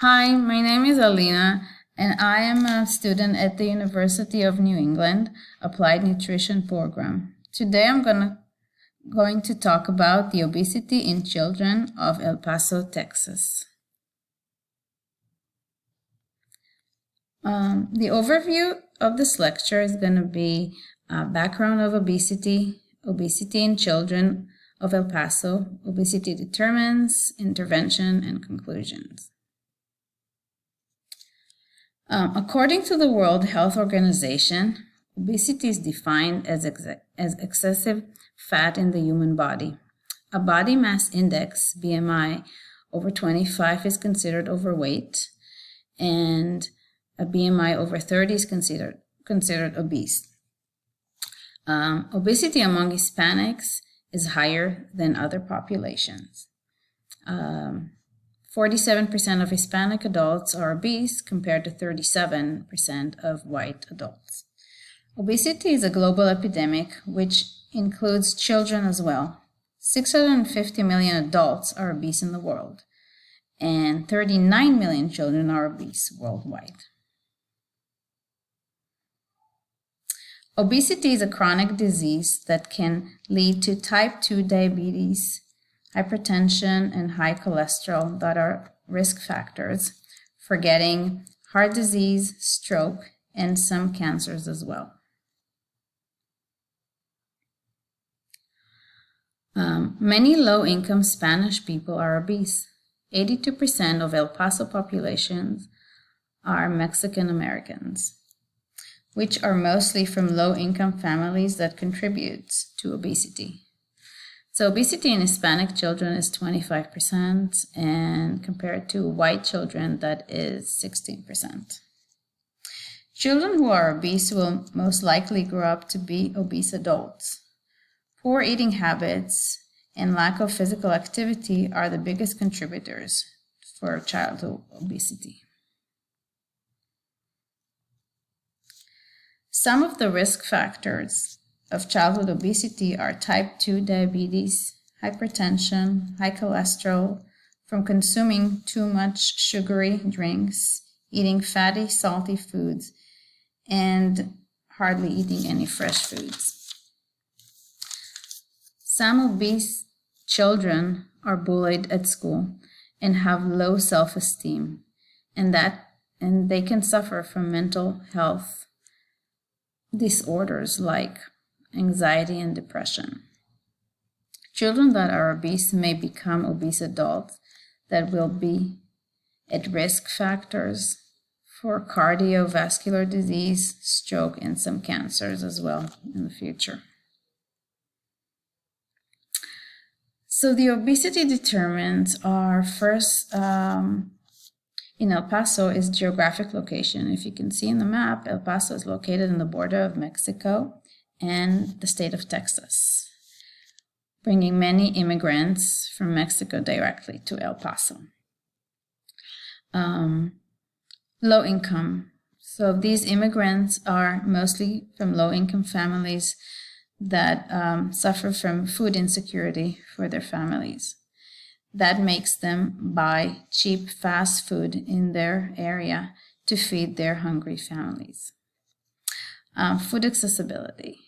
Hi, my name is Alina, and I am a student at the University of New England Applied Nutrition Program. Today going to talk about the obesity in children of El Paso, Texas. The overview of this lecture is going to be background of obesity, obesity in children of El Paso, obesity determinants, intervention, and conclusions. According to the World Health Organization, obesity is defined as excessive fat in the human body. A body mass index, BMI, over 25 is considered overweight, and a BMI over 30 is considered obese. Obesity among Hispanics is higher than other populations. 47% of Hispanic adults are obese compared to 37% of white adults. Obesity is a global epidemic which includes children as well. 650 million adults are obese in the world, and 39 million children are obese worldwide. Obesity is a chronic disease that can lead to type 2 diabetes, hypertension, and high cholesterol that are risk factors for getting heart disease, stroke, and some cancers as well. Many low-income Spanish people are obese. 82% of El Paso populations are Mexican Americans, which are mostly from low-income families that contribute to obesity. So obesity in Hispanic children is 25%, and compared to white children, that is 16%. Children who are obese will most likely grow up to be obese adults. Poor eating habits and lack of physical activity are the biggest contributors for childhood obesity. Some of the risk factors of childhood obesity are type 2 diabetes, hypertension, high cholesterol from consuming too much sugary drinks, eating fatty, salty foods, and hardly eating any fresh foods. Some obese children are bullied at school and have low self-esteem, and they can suffer from mental health disorders like anxiety and depression. Children that are obese may become obese adults that will be at risk factors for cardiovascular disease, stroke, and some cancers as well in the future. So the obesity determinants are first, in El Paso is geographic location. If you can see in the map, El Paso is located in the border of Mexico and the state of Texas, bringing many immigrants from Mexico directly to El Paso. Low income. So these immigrants are mostly from low-income families that suffer from food insecurity for their families. That makes them buy cheap fast food in their area to feed their hungry families. Food accessibility.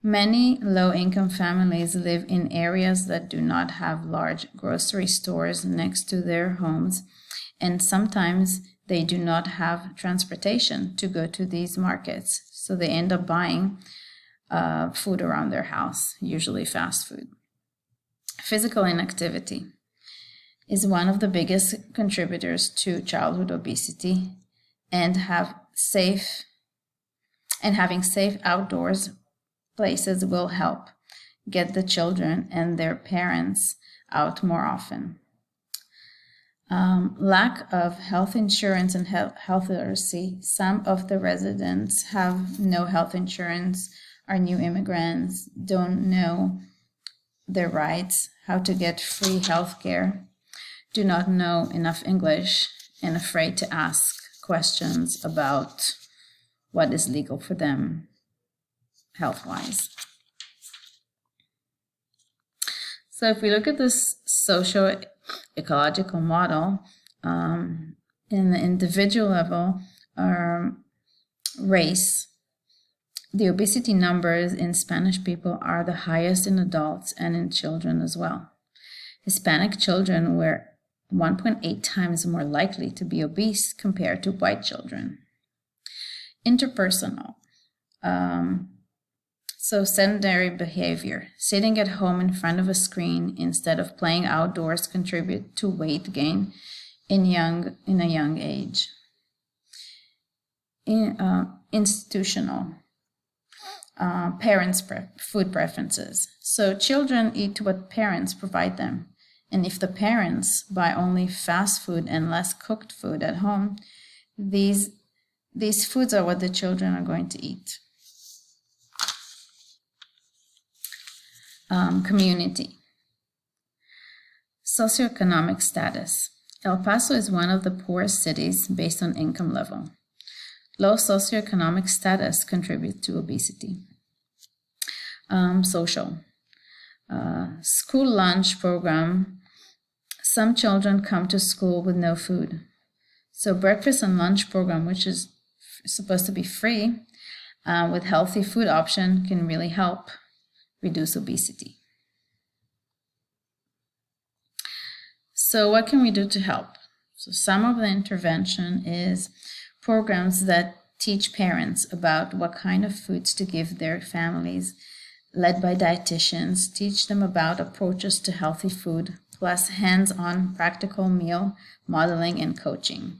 Many low-income families live in areas that do not have large grocery stores next to their homes, and sometimes they do not have transportation to go to these markets, so they end up buying food around their house, usually fast food. Physical inactivity is one of the biggest contributors to childhood obesity, and having safe outdoors places will help get the children and their parents out more often. Lack of health insurance and health literacy. Some of the residents have no health insurance, are new immigrants, don't know their rights, how to get free health care, do not know enough English, and afraid to ask questions about what is legal for them health-wise. So if we look at this socio-ecological model, In the individual level, race, the obesity numbers in Spanish people are the highest in adults and in children as well. Hispanic children were 1.8 times more likely to be obese compared to white children. Interpersonal. So sedentary behavior, sitting at home in front of a screen instead of playing outdoors, contribute to weight gain in a young age. Institutional. Parents' food preferences. So children eat what parents provide them. And if the parents buy only fast food and less cooked food at home, these foods are what the children are going to eat. Community. Socioeconomic status. El Paso is one of the poorest cities based on income level. Low socioeconomic status contributes to obesity. Social. School lunch program. Some children come to school with no food. So breakfast and lunch program, which is supposed to be free, with healthy food option can really help reduce obesity. So what can we do to help? So some of the intervention is programs that teach parents about what kind of foods to give their families, led by dietitians, teach them about approaches to healthy food, plus hands-on practical meal modeling and coaching.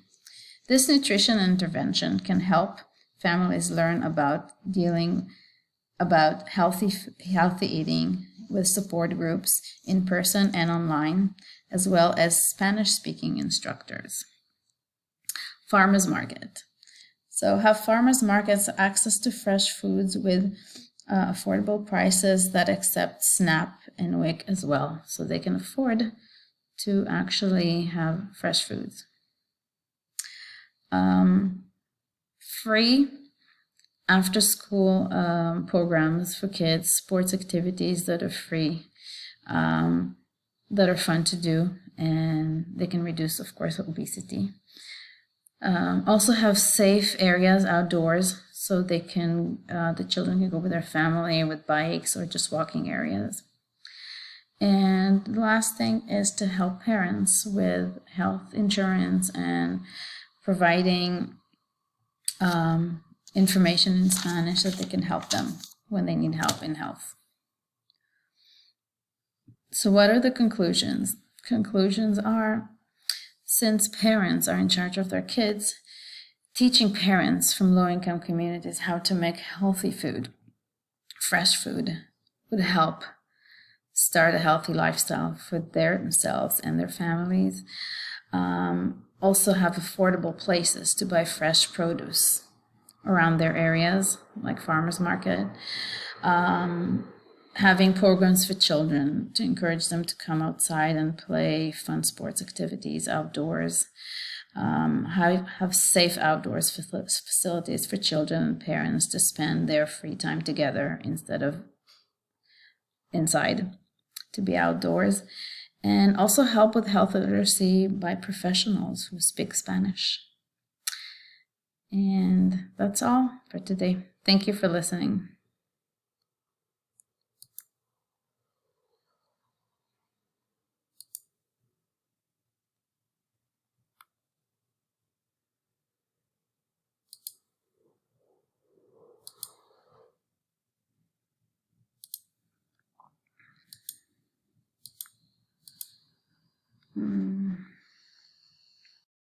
This nutrition intervention can help families learn about healthy eating with support groups in person and online, as well as Spanish-speaking instructors. Farmers market. So have farmers markets access to fresh foods with affordable prices that accept SNAP and WIC as well, so they can afford to actually have fresh foods. Free after-school programs for kids, sports activities that are free, that are fun to do, and they can reduce, of course, obesity. Also have safe areas outdoors, so they can, the children can go with their family with bikes or just walking areas. And the last thing is to help parents with health insurance and providing information in Spanish that they can help them when they need help in health. So what are the conclusions? Conclusions are, since parents are in charge of their kids, teaching parents from low-income communities how to make healthy food, fresh food, would help start a healthy lifestyle for themselves and their families. Also have affordable places to buy fresh produce around their areas, like farmers market. Having programs for children to encourage them to come outside and play fun sports activities outdoors. Have safe outdoors facilities for children and parents to spend their free time together instead of inside, to be outdoors. And also help with health literacy by professionals who speak Spanish. And that's all for today. Thank you for listening.